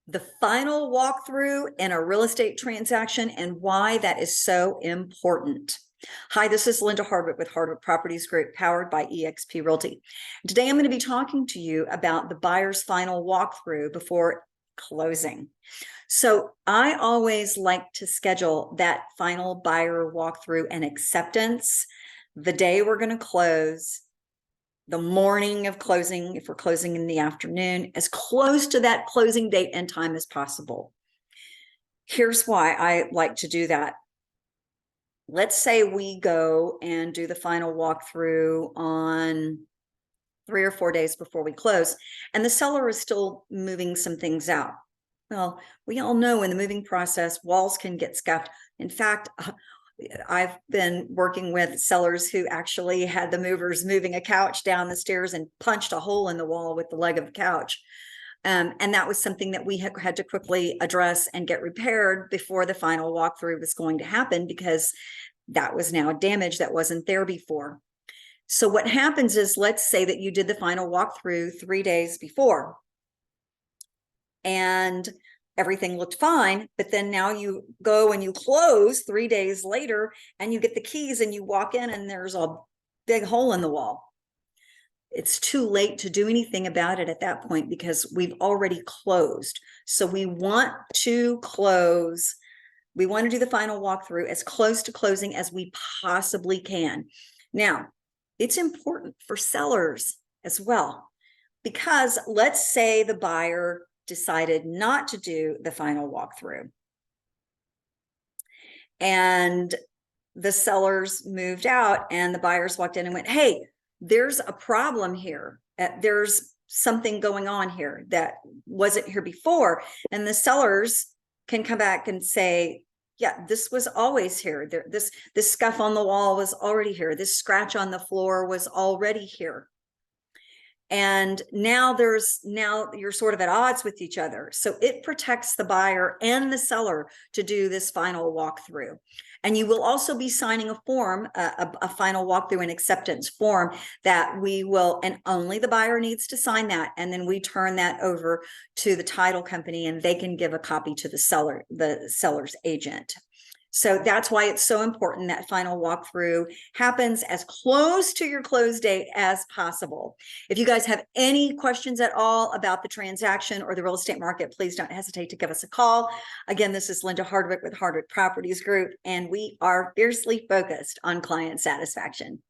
the final walkthrough in a real estate transaction and why that is so important. Hi, this is Linda Hardwick with Hardwick Properties Group, powered by eXp Realty. Today, I'm going to be talking to you about the buyer's final walkthrough before closing. So I always like to schedule that final buyer walkthrough and acceptance the day we're going to close, the morning of closing, if we're closing in the afternoon, as close to that closing date and time as possible. Here's why I like to do that. Let's say we go and do the final walkthrough on 3 or 4 days before we close, and the seller is still moving some things out. Well, we all know in the moving process, walls can get scuffed. In fact, I've been working with sellers who actually had the movers moving a couch down the stairs and punched a hole in the wall with the leg of the couch. And that was something that we had to quickly address and get repaired before the final walkthrough was going to happen, because that was now damage that wasn't there before. So what happens is, let's say that you did the final walkthrough 3 days before and everything looked fine, but then now you go and you close 3 days later and you get the keys and you walk in and there's a big hole in the wall. It's too late to do anything about it at that point because we've already closed. So we want to close. We want to do the final walkthrough as close to closing as we possibly can. Now, it's important for sellers as well, because let's say the buyer decided not to do the final walkthrough and the sellers moved out and the buyers walked in and went, hey, there's a problem here. There's something going on here that wasn't here before. And the sellers can come back and say, yeah, this was always here. This scuff on the wall was already here. This scratch on the floor was already here. And now you're sort of at odds with each other. So it protects the buyer and the seller to do this final walkthrough. And you will also be signing a form, a final walkthrough and acceptance form that we will, and only the buyer needs to sign that. And then we turn that over to the title company and they can give a copy to the seller's agent. So that's why it's so important that final walkthrough happens as close to your close date as possible. If you guys have any questions at all about the transaction or the real estate market, please don't hesitate to give us a call. Again, this is Linda Hardwick with Hardwick Properties Group, and we are fiercely focused on client satisfaction.